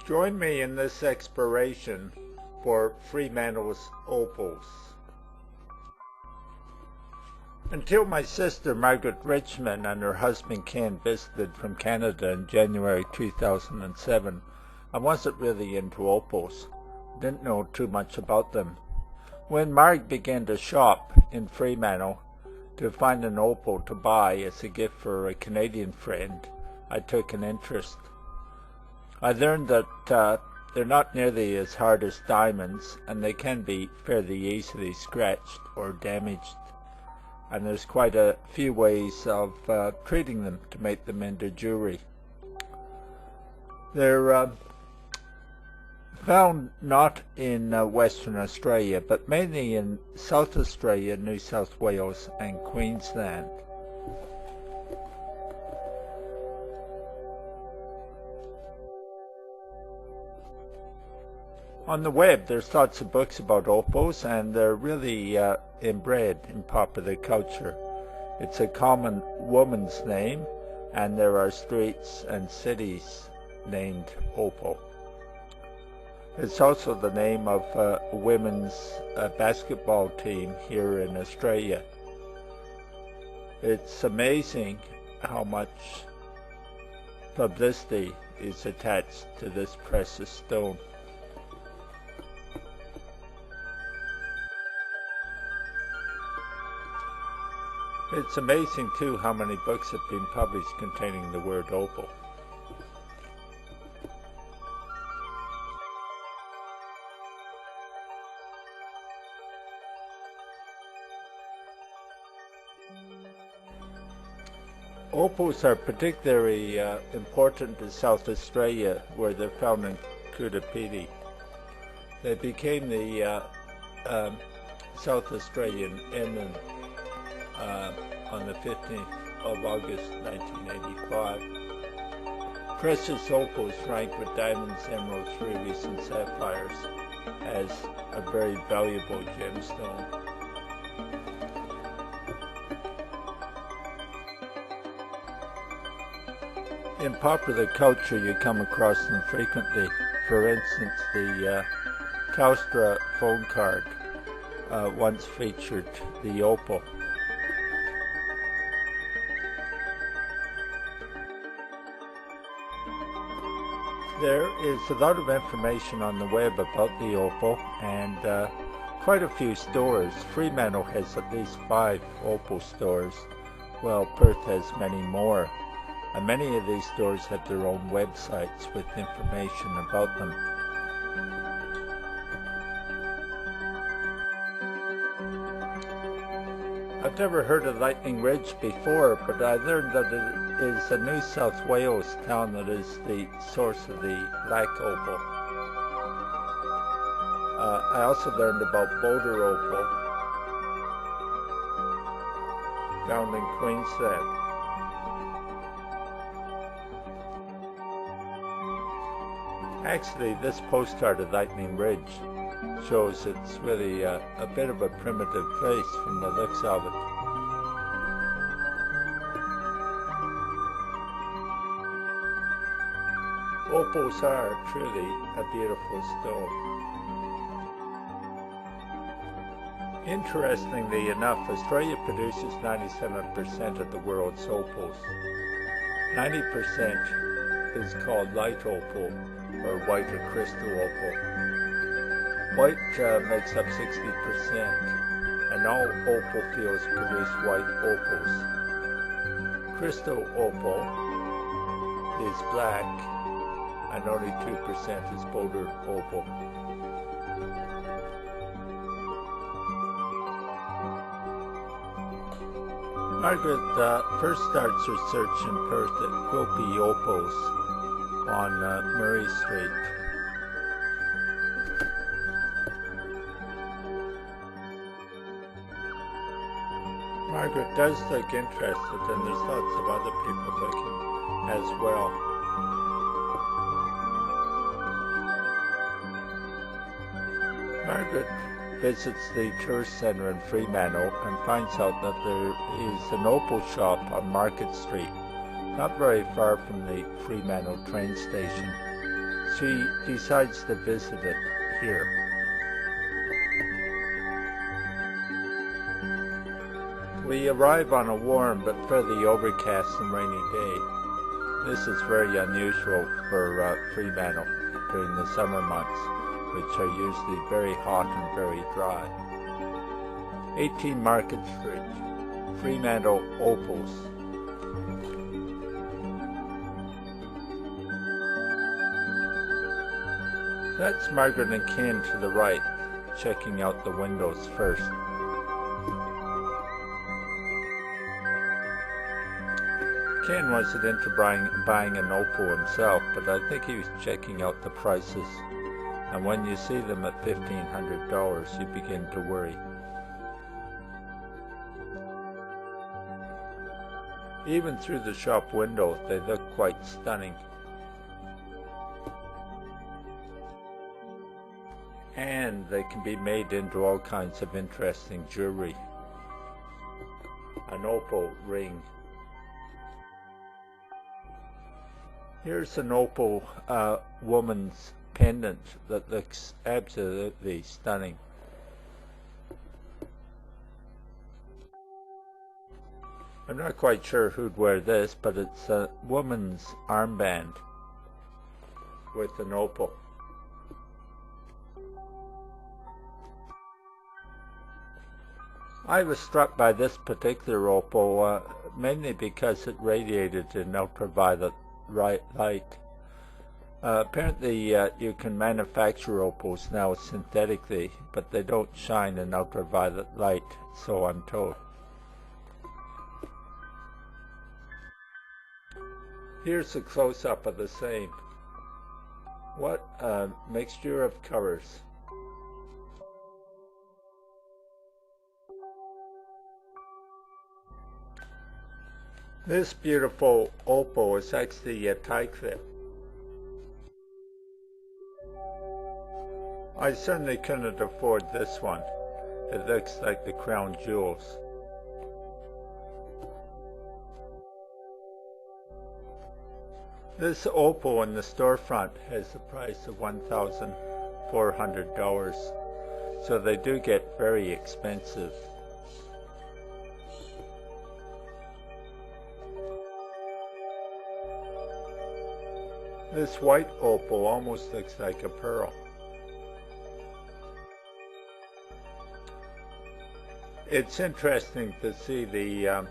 Join me in this exploration for Fremantle's opals. Until my sister Margaret Richmond and her husband Ken visited from Canada in January 2007, I wasn't really into opals. Didn't know too much about them. When Marg began to shop in Fremantle to find an opal to buy as a gift for a Canadian friend, I took an interest. I learned that they're not nearly as hard as diamonds, and they can be fairly easily scratched or damaged. And there's quite a few ways of treating them to make them into jewelry. They're found not in Western Australia, but mainly in South Australia, New South Wales and Queensland. On the web there's lots of books about opals, and they're really inbred in popular culture. It's a common woman's name, and there are streets and cities named Opal. It's also the name of a women's basketball team here in Australia. It's amazing how much publicity is attached to this precious stone. It's amazing too how many books have been published containing the word opal. Opals are particularly important to South Australia, where they're found in Kudapiti. They became the South Australian eminent on the 15th of August 1985. Precious opals rank with diamonds, emeralds, rubies and sapphires as a very valuable gemstone. In popular culture you come across them frequently. For instance, the Telstra phone card once featured the opal. There is a lot of information on the web about the opal, and quite a few stores. Fremantle has at least 5 opal stores, while Perth has many more. And many of these stores have their own websites with information about them. I've never heard of Lightning Ridge before, but I learned that it is a New South Wales town that is the source of the black opal. I also learned about Boulder opal, found in Queensland. Actually, this postcard of Lightning Ridge shows it's really a bit of a primitive place from the looks of it. Opals are truly a beautiful stone. Interestingly enough, Australia produces 97% of the world's opals. 90% is called light opal, or white or crystal opal. White makes up 60%, and all opal fields produce white opals. Crystal opal is black, and only 2% is Boulder opal. Margaret first starts her search in Perth at Quilpie Opals on Murray Street. Margaret does look interested, and there's lots of other people looking as well. Margaret visits the tourist centre in Fremantle and finds out that there is an opal shop on Market Street, not very far from the Fremantle train station. she decides to visit it here. We arrive on a warm but fairly overcast and rainy day. This is very unusual for Fremantle during the summer months, which are usually very hot and very dry. 18 Market Street, Fremantle, Opals. That's Margaret and Ken to the right, checking out the windows first. Ken wasn't into buying an Opal himself, but I think he was checking out the prices. And when you see them at $1,500, you begin to worry. Even through the shop window, they look quite stunning. And they can be made into all kinds of interesting jewelry. An opal ring. Here's an opal woman's pendant that looks absolutely stunning. I'm not quite sure who'd wear this, but it's a woman's armband with an opal. I was struck by this particular opal mainly because it radiated an ultraviolet light. Apparently you can manufacture opals now synthetically, but they don't shine in ultraviolet light, so I'm told. Here's a close-up of the same. What a mixture of colors. This beautiful opal is actually a tie clip. I certainly couldn't afford this one. It looks like the crown jewels. This opal in the storefront has a price of $1,400, so they do get very expensive. This white opal almost looks like a pearl. It's interesting to see the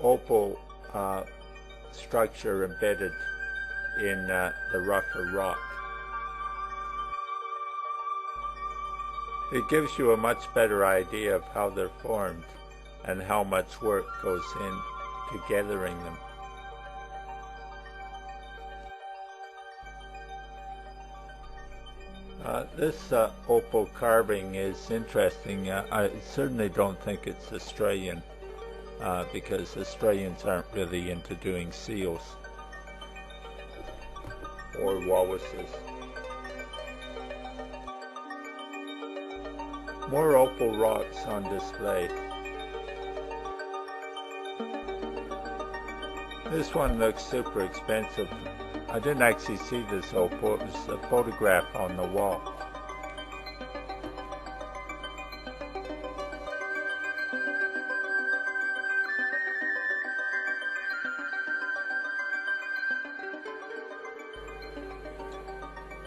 opal structure embedded in the rougher rock. It gives you a much better idea of how they're formed and how much work goes into gathering them. This opal carving is interesting. I certainly don't think it's Australian because Australians aren't really into doing seals or walruses. More opal rocks on display. This one looks super expensive. I didn't actually see this opal, it was a photograph on the wall.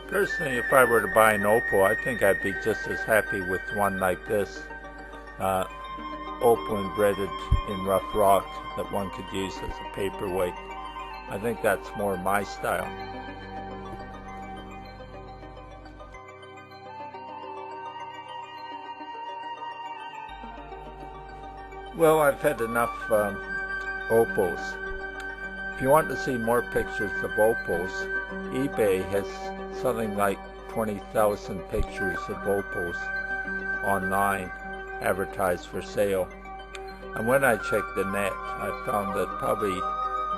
Personally, if I were to buy an opal, I think I'd be just as happy with one like this. Opal embedded in rough rock that one could use as a paperweight. I think that's more my style. Well, I've had enough opals. If you want to see more pictures of opals, eBay has something like 20,000 pictures of opals online advertised for sale. And when I checked the net, I found that probably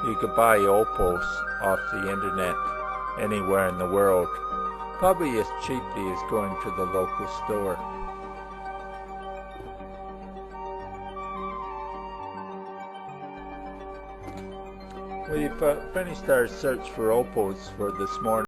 you could buy opals off the internet anywhere in the world, probably as cheaply as going to the local store. We've finished our search for opals for this morning.